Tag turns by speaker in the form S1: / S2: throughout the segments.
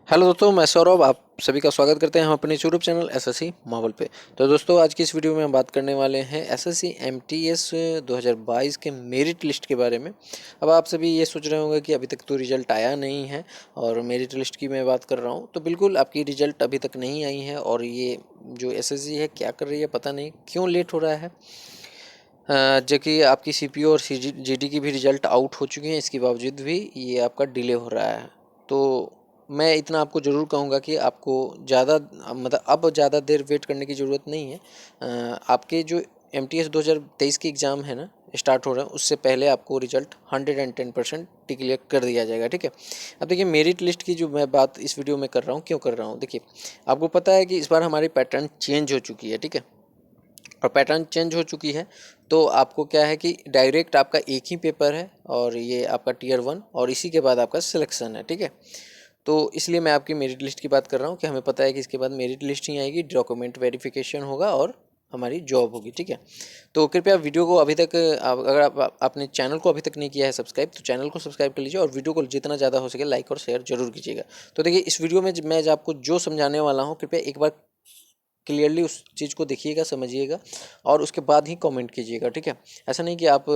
S1: Hello दोस्तों, मैं सौरभ आप सभी का स्वागत करते हैं हम अपने यूट्यूब चैनल एसएससी मावल पे। तो दोस्तों, आज की इस वीडियो में हम बात करने वाले हैं एसएससी एमटीएस 2022 के मेरिट लिस्ट के बारे में। अब आप सभी ये सोच रहे होंगे कि अभी तक तो रिजल्ट आया नहीं है और मेरिट लिस्ट की मैं बात कर रहा हूँ। तो बिल्कुल आपकी रिजल्ट अभी तक नहीं आई है और ये जो एसएससी है क्या कर रही है पता नहीं क्यों लेट हो रहा है। जबकि आपकी सीपीयू और जीडी की भी रिजल्ट आउट हो चुकी हैं, इसके बावजूद भी ये आपका डिले हो रहा है। तो मैं इतना आपको ज़रूर कहूँगा कि आपको ज़्यादा मतलब अब ज़्यादा देर वेट करने की ज़रूरत नहीं है। आपके जो एमटीएस 2023 की एग्ज़ाम है ना स्टार्ट हो रहा है, उससे पहले आपको रिजल्ट 110% डिक्लेयर कर दिया जाएगा। ठीक है। अब देखिए, मेरिट लिस्ट की जो मैं बात इस वीडियो में कर रहा हूँ, क्यों कर रहा हूँ, देखिए आपको पता है कि इस बार हमारी पैटर्न चेंज हो चुकी है। ठीक है। और पैटर्न चेंज हो चुकी है तो आपको क्या है कि डायरेक्ट आपका एक ही पेपर है और ये आपका टीयर 1 और इसी के बाद आपका सिलेक्शन है। ठीक है। तो इसलिए मैं आपकी मेरिट लिस्ट की बात कर रहा हूँ कि हमें पता है कि इसके बाद मेरिट लिस्ट ही आएगी, डॉक्यूमेंट वेरिफिकेशन होगा और हमारी जॉब होगी। ठीक है। तो कृपया वीडियो को अभी तक अगर आपने चैनल को अभी तक नहीं किया है सब्सक्राइब, तो चैनल को सब्सक्राइब कर लीजिए और वीडियो को जितना ज़्यादा हो सके लाइक और शेयर जरूर कीजिएगा। तो देखिए, इस वीडियो में मैं आपको जो समझाने वाला हूँ, कृपया एक बार क्लियरली उस चीज़ को देखिएगा, समझिएगा और उसके बाद ही कमेंट कीजिएगा। ठीक है। ऐसा नहीं कि आप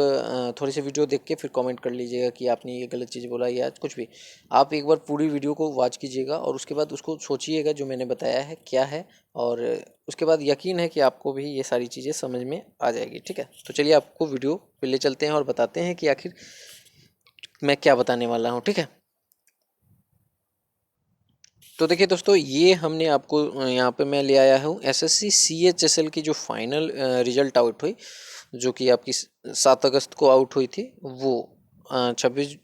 S1: थोड़ी सी वीडियो देख के फिर कमेंट कर लीजिएगा कि आपने ये गलत चीज़ बोला या कुछ भी। आप एक बार पूरी वीडियो को वॉच कीजिएगा और उसके बाद उसको सोचिएगा जो मैंने बताया है क्या है, और उसके बाद यकीन है कि आपको भी ये सारी चीज़ें समझ में आ जाएगी। ठीक है। तो चलिए आपको वीडियो पे ले चलते हैं और बताते हैं कि आखिर मैं क्या बताने वाला हूँ। ठीक है। तो देखिए दोस्तों, ये हमने आपको यहाँ पे मैं ले आया हूँ एसएससी सीएचएसएल की जो फाइनल रिजल्ट आउट हुई, जो कि आपकी 7 अगस्त को आउट हुई थी। वो 26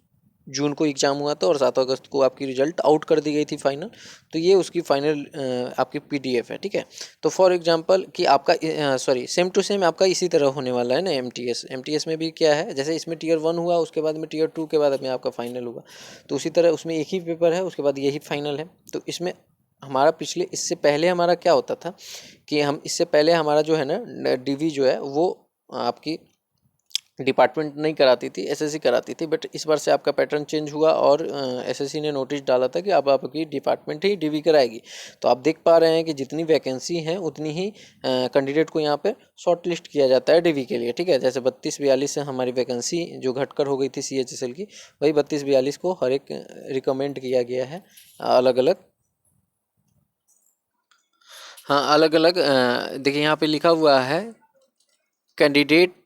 S1: जून को एग्ज़ाम हुआ था और 7 अगस्त को आपकी रिजल्ट आउट कर दी गई थी फाइनल। तो ये उसकी फाइनल आपकी पीडीएफ है। ठीक है। तो फॉर एग्जांपल कि आपका सॉरी सेम टू सेम आपका इसी तरह होने वाला है ना। एमटीएस में भी क्या है, जैसे इसमें टीयर 1 हुआ, उसके बाद में टीयर 2 के बाद में आपका फाइनल हुआ, तो उसी तरह उसमें एक ही पेपर है, उसके बाद यही फाइनल है। तो इसमें हमारा पिछले इससे पहले हमारा क्या होता था कि हम इससे पहले हमारा जो है ना डीवी जो है वो आपकी डिपार्टमेंट नहीं कराती थी, एसएससी कराती थी। बट इस बार से आपका पैटर्न चेंज हुआ और एसएससी ने नोटिस डाला था कि अब आपकी डिपार्टमेंट ही डीवी कराएगी। तो आप देख पा रहे हैं कि जितनी वैकेंसी हैं उतनी ही कैंडिडेट को यहाँ पे शॉर्ट लिस्ट किया जाता है डीवी के लिए। ठीक है। जैसे 32-42 से हमारी वैकेंसी जो घटकर हो गई थी सीएचएसएल की, वही 32-42 को हर एक रिकमेंड किया गया है अलग अलग। हाँ, अलग अलग देखिए यहाँ पे लिखा हुआ है कैंडिडेट्स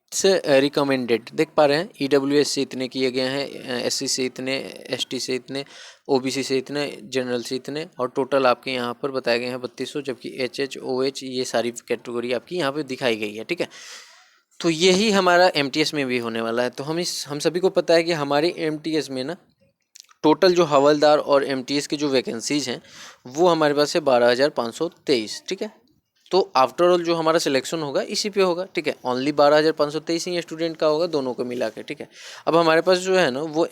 S1: रिकमेंडेड, देख पा रहे हैं। ईडब्ल्यूएस से इतने किए गए हैं, एससी से इतने, एसटी से इतने, ओबीसी से इतने, जनरल से इतने, और टोटल आपके यहाँ पर बताए गए हैं 3200, जबकि एचएच ओएच ये सारी कैटेगरी आपकी यहाँ पे दिखाई गई है। ठीक है। तो यही हमारा एमटीएस में भी होने वाला है। तो हम सभी को पता है कि हमारे एमटीएस में ना टोटल जो हवलदार और एमटीएस की जो वैकेंसीज हैं वो हमारे पास है 12,523। ठीक है। तो आफ्टर ऑल जो हमारा सिलेक्शन होगा इसी पे होगा। ठीक है। ओनली 12,523 ही स्टूडेंट का होगा दोनों को मिला के। ठीक है। अब हमारे पास जो है ना वो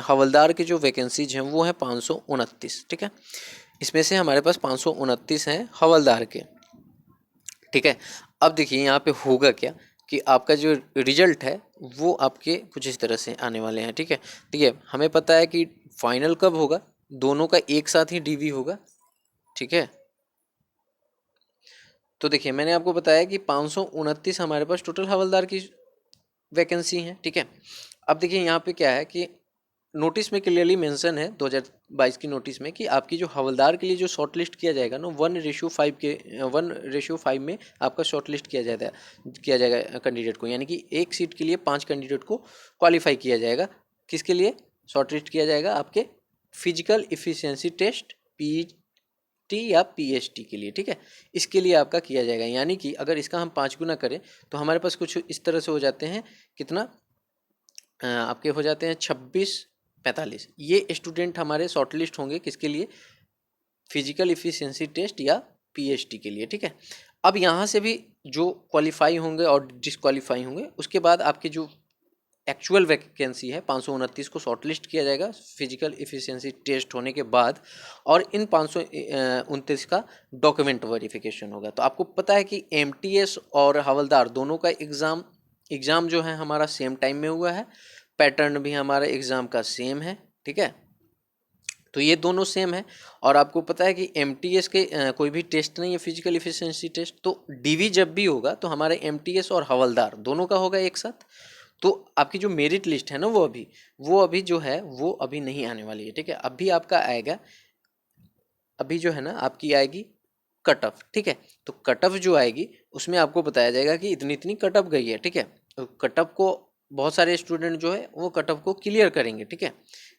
S1: हवलदार की जो वैकेंसीज हैं वो है 529। ठीक है। इसमें से हमारे पास 529 हैं हवलदार के। ठीक है। अब देखिए यहाँ पे होगा क्या कि आपका जो रिजल्ट है वो आपके कुछ इस तरह से आने वाले हैं। ठीक है। देखिए, हमें पता है कि फाइनल कब होगा, दोनों का एक साथ ही डीवी होगा। ठीक है। तो देखिए, मैंने आपको बताया कि 529 हमारे पास टोटल हवलदार की वैकेंसी है। ठीक है। अब देखिए यहाँ पे क्या है कि नोटिस में क्लियरली मेंशन है 2022 की नोटिस में कि आपकी जो हवलदार के लिए जो शॉर्ट लिस्ट किया जाएगा ना 1:5 में आपका शॉर्ट लिस्ट किया जाएगा कैंडिडेट को, यानी कि एक सीट के लिए 5 कैंडिडेट को क्वालिफाई किया जाएगा। किसके लिए शॉर्ट लिस्ट किया जाएगा? आपके फिजिकल इफिशियंसी टेस्ट टी या पीएचटी के लिए। ठीक है। इसके लिए आपका किया जाएगा, यानी कि अगर इसका हम 5 गुना करें तो हमारे पास कुछ इस तरह से हो जाते हैं, कितना आपके हो जाते हैं 26-45। ये स्टूडेंट हमारे शॉर्ट लिस्ट होंगे किसके लिए? फिजिकल इफिशियंसी टेस्ट या पीएचटी के लिए। ठीक है। अब यहाँ से भी जो क्वालिफाई होंगे और डिसक्वालीफाई होंगे, उसके बाद आपके जो एक्चुअल वैकेंसी है 529 को शॉर्टलिस्ट किया जाएगा फिजिकल इफिशियंसी टेस्ट होने के बाद, और इन 529 का डॉक्यूमेंट वेरिफिकेशन होगा। तो आपको पता है कि एमटीएस और हवलदार दोनों का एग्ज़ाम जो है हमारा सेम टाइम में हुआ है, पैटर्न भी हमारा एग्ज़ाम का सेम है। ठीक है। तो ये दोनों सेम है। और आपको पता है कि एमटीएस के कोई भी टेस्ट नहीं है फिजिकल इफिशिएंसी टेस्ट, तो डीवी जब भी होगा तो हमारे एमटीएस और हवलदार दोनों का होगा एक साथ। तो आपकी जो मेरिट लिस्ट है ना वो अभी जो है वो अभी नहीं आने वाली है, ठीक है। अभी आपका आएगा, अभी जो है ना आपकी आएगी कट ऑफ, ठीक है। तो कट ऑफ जो आएगी उसमें आपको बताया जाएगा कि इतनी इतनी कट ऑफ गई है, ठीक है। तो कट ऑफ को बहुत सारे स्टूडेंट जो है वो कट ऑफ को क्लियर करेंगे, ठीक है।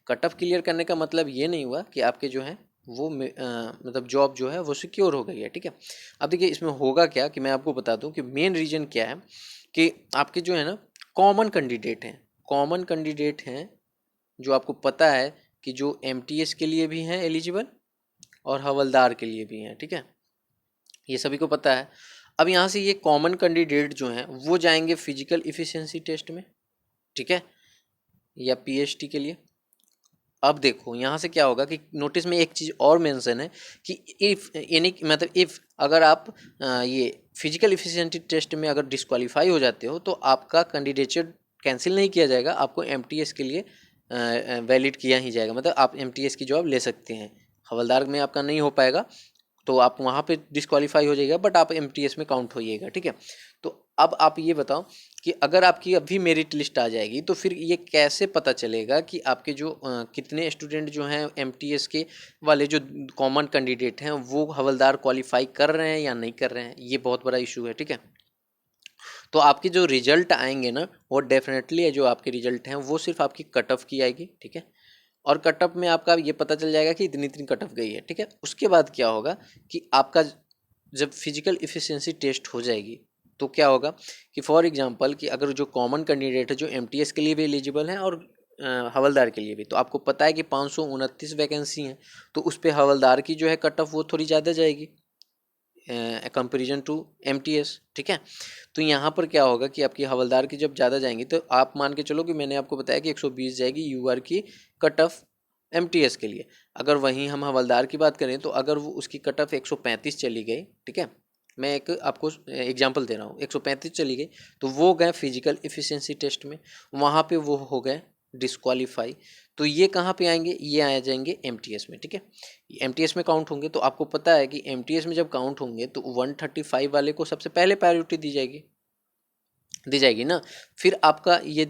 S1: कट ऑफ क्लियर करने का मतलब ये नहीं हुआ कि आपके जो है वो मतलब जॉब जो है वो सिक्योर हो गई है, ठीक है। अब देखिए इसमें होगा क्या कि मैं आपको बता दूं कि मेन रीजन क्या है कि आपके जो है ना कॉमन कैंडिडेट हैं जो आपको पता है कि जो एमटीएस के लिए भी हैं एलिजिबल और हवलदार के लिए भी हैं, ठीक है। ये सभी को पता है। अब यहाँ से ये कॉमन कैंडिडेट जो हैं वो जाएंगे फिजिकल इफिशिएंसी टेस्ट में, ठीक है, या पीएचटी के लिए। अब देखो यहाँ से क्या होगा कि नोटिस में एक चीज़ और मेंशन है कि इफ़ यानी मतलब इफ़ अगर आप ये फिजिकल इफिशिएंसी टेस्ट में अगर डिस्क्वालीफाई हो जाते हो तो आपका कैंडिडेचर कैंसिल नहीं किया जाएगा, आपको एमटीएस के लिए वैलिड किया ही जाएगा, मतलब आप एमटीएस की जॉब ले सकते हैं। हवलदार में आपका नहीं हो पाएगा तो आप वहाँ पे डिस्क्वालीफाई हो जाइएगा, बट आप एमटीएस में काउंट होइएगा, ठीक है। तो अब आप ये बताओ कि अगर आपकी अभी मेरिट लिस्ट आ जाएगी तो फिर ये कैसे पता चलेगा कि आपके जो कितने स्टूडेंट जो हैं एमटीएस के वाले जो कॉमन कैंडिडेट हैं वो हवलदार क्वालिफाई कर रहे हैं या नहीं कर रहे हैं, ये बहुत बड़ा इशू है, ठीक है। तो आपके जो रिजल्ट आएंगे ना वो डेफिनेटली जो आपके रिजल्ट हैं वो सिर्फ आपकी कट ऑफ की आएगी, ठीक है। और कट ऑफ में आपका ये पता चल जाएगा कि इतनी इतनी कट ऑफ गई है, ठीक है। उसके बाद क्या होगा कि आपका जब फिजिकल इफिशिएंसी टेस्ट हो जाएगी तो क्या होगा कि फॉर एग्जांपल कि अगर जो कॉमन कैंडिडेट है जो एमटीएस के लिए भी एलिजिबल हैं और हवलदार के लिए भी, तो आपको पता है कि 529 वैकेंसी हैं, तो उस पर हवलदार की जो है कट ऑफ वो थोड़ी ज़्यादा जाएगी कंपेरिजन टू एमटीएस, ठीक है। तो यहाँ पर क्या होगा कि आपकी हवलदार की जब ज़्यादा जाएंगी तो आप मान के चलो कि मैंने आपको बताया कि 120 जाएगी यूआर की कट ऑफ एमटीएस के लिए। अगर वहीं हम हवलदार की बात करें तो अगर वो उसकी कट ऑफ 135 चली गई, ठीक है, मैं एक आपको एग्जांपल दे रहा हूँ, 135 चली गई तो वो गए फिजिकल इफिशिएंसी टेस्ट में, वहाँ पे वो हो गए डिस्क्वालीफाई। तो ये कहाँ पे आएंगे, ये आ जाएंगे एमटीएस में, ठीक है। एमटीएस में काउंट होंगे तो आपको पता है कि एमटीएस में जब काउंट होंगे तो 135 वाले को सबसे पहले प्रायोरिटी दी जाएगी ना। फिर आपका ये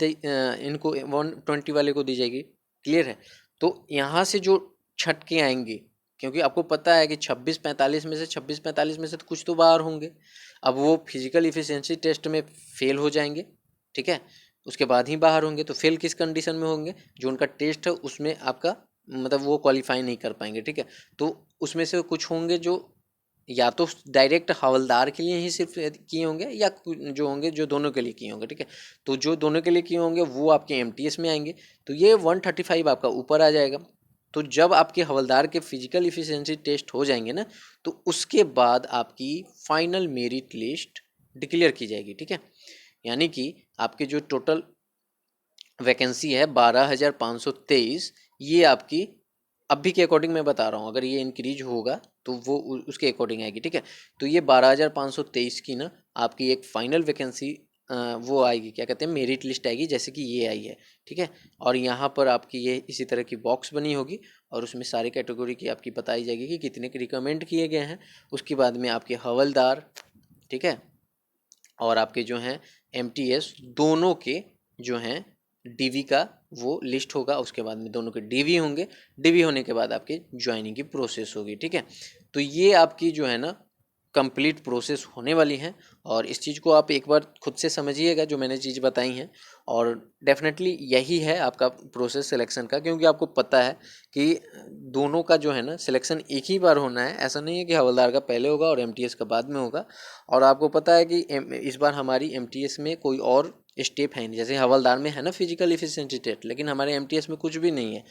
S1: इनको 120 वाले को दी जाएगी, क्लियर है। तो यहाँ से जो छटके आएंगे, क्योंकि आपको पता है कि 26-45 में से तो कुछ तो बाहर होंगे। अब वो फिजिकल इफिशिएंसी टेस्ट में फेल हो जाएंगे, ठीक है, उसके बाद ही बाहर होंगे। तो फेल किस कंडीशन में होंगे, जो उनका टेस्ट है उसमें आपका मतलब वो क्वालिफाई नहीं कर पाएंगे, ठीक है। तो उसमें से कुछ होंगे जो या तो डायरेक्ट हवलदार के लिए ही सिर्फ किए होंगे या जो होंगे जो दोनों के लिए किए होंगे, ठीक है। तो जो दोनों के लिए किए होंगे वो आपके एमटीएस में आएंगे, तो ये 135 आपका ऊपर आ जाएगा। तो जब आपके हवलदार के फिजिकल इफिशिएंसी टेस्ट हो जाएंगे ना तो उसके बाद आपकी फाइनल मेरिट लिस्ट डिक्लेयर की जाएगी, ठीक है। यानी कि आपके जो टोटल वैकेंसी है 12,523, ये आपकी अभी के अकॉर्डिंग मैं बता रहा हूँ, अगर ये इंक्रीज होगा तो वो उसके अकॉर्डिंग आएगी, ठीक है। तो ये 12,523 की ना आपकी एक फाइनल वैकेंसी वो आएगी, क्या कहते हैं, मेरिट लिस्ट आएगी, जैसे कि ये आई है, ठीक है। और यहाँ पर आपकी ये इसी तरह की बॉक्स बनी होगी और उसमें सारी कैटेगरी की आपकी बताई जाएगी कि कितने के रिकमेंड किए गए हैं। उसके बाद में आपके हवलदार, ठीक है, और आपके जो हैं एमटीएस दोनों के जो हैं डीवी का वो लिस्ट होगा। उसके बाद में दोनों के डीवी होंगे, डीवी होने के बाद आपके ज्वाइनिंग की प्रोसेस होगी, ठीक है। तो ये आपकी जो है ना कंप्लीट प्रोसेस होने वाली है और इस चीज़ को आप एक बार खुद से समझिएगा जो मैंने चीज़ बताई हैं। और डेफिनेटली यही है आपका प्रोसेस सिलेक्शन का, क्योंकि आपको पता है कि दोनों का जो है ना सिलेक्शन एक ही बार होना है, ऐसा नहीं है कि हवलदार का पहले होगा और एमटीएस का बाद में होगा। और आपको पता है कि इस बार हमारी एमटीएस में कोई और स्टेप है नहीं, जैसे हवलदार में है ना फिजिकल इफिशिएंसी टेस्ट, लेकिन हमारे एमटीएस में कुछ भी नहीं है।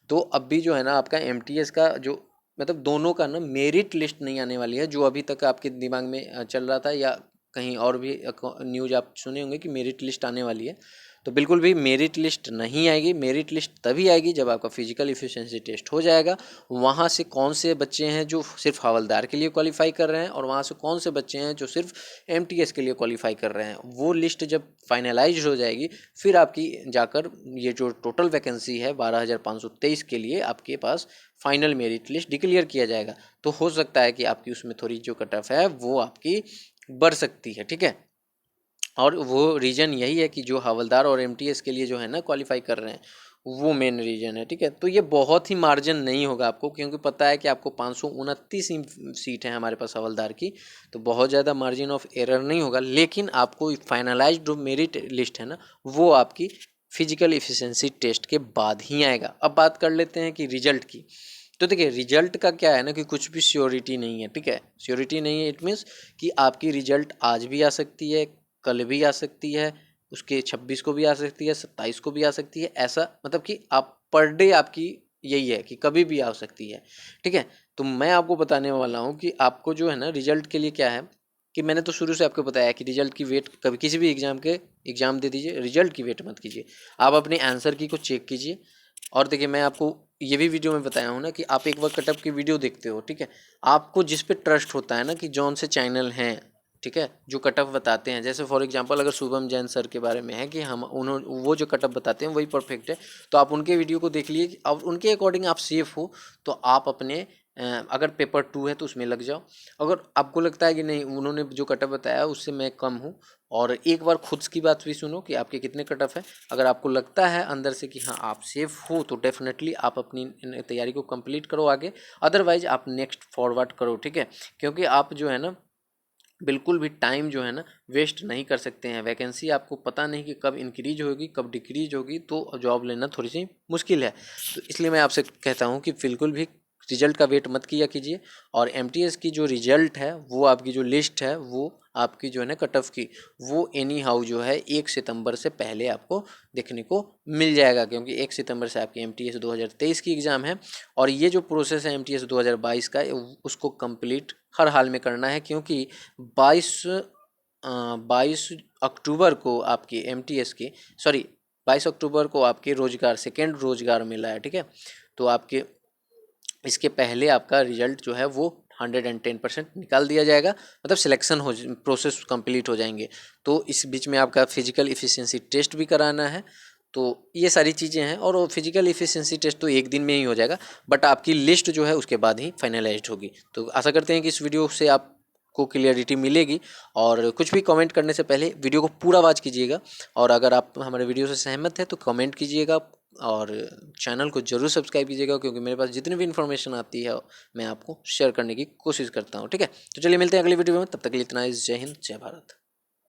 S1: तो अब भी जो है ना आपका एमटीएस का जो मतलब दोनों का ना मेरिट लिस्ट नहीं आने वाली है, जो अभी तक आपके दिमाग में चल रहा था या कहीं और भी न्यूज़ आप सुने होंगे कि मेरिट लिस्ट आने वाली है। तो बिल्कुल भी मेरिट लिस्ट नहीं आएगी। मेरिट लिस्ट तभी आएगी जब आपका फिजिकल इफिशिएंसी टेस्ट हो जाएगा। वहाँ से कौन से बच्चे हैं जो सिर्फ हवलदार के लिए क्वालिफाई कर रहे हैं और वहाँ से कौन से बच्चे हैं जो सिर्फ एमटीएस के लिए क्वालिफाई कर रहे हैं, वो लिस्ट जब फाइनलाइज हो जाएगी फिर आपकी जाकर ये जो टोटल वैकेंसी है 12,523 के लिए आपके पास फाइनल मेरिट लिस्ट डिक्लेयर किया जाएगा। तो हो सकता है कि आपकी उसमें थोड़ी जो कट ऑफ है वो आपकी बढ़ सकती है, ठीक है। और वो रीज़न यही है कि जो हवलदार और एमटीएस के लिए जो है ना क्वालिफाई कर रहे हैं, वो मेन रीज़न है, ठीक है। तो ये बहुत ही मार्जिन नहीं होगा आपको, क्योंकि पता है कि आपको 529 सीट है हमारे पास हवलदार की, तो बहुत ज़्यादा मार्जिन ऑफ एरर नहीं होगा। लेकिन आपको फाइनलाइज्ड जो मेरिट लिस्ट है ना, वो आपकी फिजिकल एफिशिएंसी टेस्ट के बाद ही आएगा। अब बात कर लेते हैं कि रिजल्ट की। तो देखिए, रिजल्ट का क्या है ना कि कुछ भी श्योरिटी नहीं है, ठीक है। श्योरिटी नहीं है, इट मीन्स कि आपकी रिजल्ट आज भी आ सकती है, कल भी आ सकती है, उसके 26 को भी आ सकती है, 27 को भी आ सकती है। ऐसा मतलब कि आप पर डे आपकी यही है कि कभी भी आ सकती है, ठीक है। तो मैं आपको बताने वाला हूँ कि आपको जो है ना रिजल्ट के लिए क्या है कि मैंने तो शुरू से आपको बताया कि रिजल्ट की वेट कभी किसी भी एग्ज़ाम दे दीजिए, रिजल्ट की वेट मत कीजिए। आप अपने आंसर की को चेक कीजिए। और देखिए, मैं आपको ये भी वीडियो में बताया हूँ ना कि आप एक बार कटअप की वीडियो देखते हो, ठीक है। आपको जिस पे ट्रस्ट होता है ना कि जौन से चैनल हैं, ठीक है, जो कटअप बताते हैं, जैसे फॉर एग्जांपल अगर शुभम जैन सर के बारे में है कि हम उन्होंने वो जो कटअप बताते हैं वही परफेक्ट है, तो आप उनके वीडियो को देख लिए और उनके अकॉर्डिंग आप सेफ हो, तो आप अपने अगर पेपर 2 है तो उसमें लग जाओ। अगर आपको लगता है कि नहीं, उन्होंने जो कटअप बताया उससे मैं कम हूँ, और एक बार खुद की बात भी सुनो कि आपके कितने कट ऑफ है। अगर आपको लगता है अंदर से कि हाँ आप सेफ हो, तो डेफिनेटली आप अपनी तैयारी को कंप्लीट करो आगे, अदरवाइज आप नेक्स्ट फॉरवर्ड करो, ठीक है। क्योंकि आप जो है ना बिल्कुल भी टाइम जो है ना वेस्ट नहीं कर सकते हैं। वैकेंसी आपको पता नहीं कि कब इंक्रीज होगी कब डिक्रीज होगी, तो जॉब लेना थोड़ी सी मुश्किल है। तो इसलिए मैं आपसे कहता हूँ कि बिल्कुल भी रिजल्ट का वेट मत किया कीजिए। और एमटीएस की जो रिजल्ट है, वो आपकी जो लिस्ट है, वो आपकी जो है ना कट ऑफ की, वो एनी हाउ जो है 1 सितंबर से पहले आपको देखने को मिल जाएगा, क्योंकि 1 सितंबर से आपकी एमटीएस 2023 की एग्ज़ाम है। और ये जो प्रोसेस है एमटीएस 2022 का, उसको कंप्लीट हर हाल में करना है, क्योंकि 22 अक्टूबर को आपकी एमटीएस की, सॉरी 22 अक्टूबर को आपके रोजगार सेकेंड रोजगार मिला है, ठीक है। तो आपके इसके पहले आपका रिजल्ट जो है वो 110% निकाल दिया जाएगा, मतलब सिलेक्शन हो प्रोसेस कंप्लीट हो जाएंगे। तो इस बीच में आपका फिजिकल इफ़िशिएंसी टेस्ट भी कराना है। तो ये सारी चीज़ें हैं, और वो फिजिकल इफ़िशिएंसी टेस्ट तो एक दिन में ही हो जाएगा, बट आपकी लिस्ट जो है उसके बाद ही फाइनलाइज्ड होगी। तो आशा करते हैं कि इस वीडियो से आपको क्लियरिटी मिलेगी। और कुछ भी कमेंट करने से पहले वीडियो को पूरा वॉच कीजिएगा, और अगर आप हमारे वीडियो से सहमत हैं तो कमेंट कीजिएगा, और चैनल को ज़रूर सब्सक्राइब कीजिएगा, क्योंकि मेरे पास जितनी भी इन्फॉर्मेशन आती है मैं आपको शेयर करने की कोशिश करता हूँ, ठीक है। तो चलिए मिलते हैं अगली वीडियो में, तब तक के लिए इतना ही। जय हिंद, जय भारत।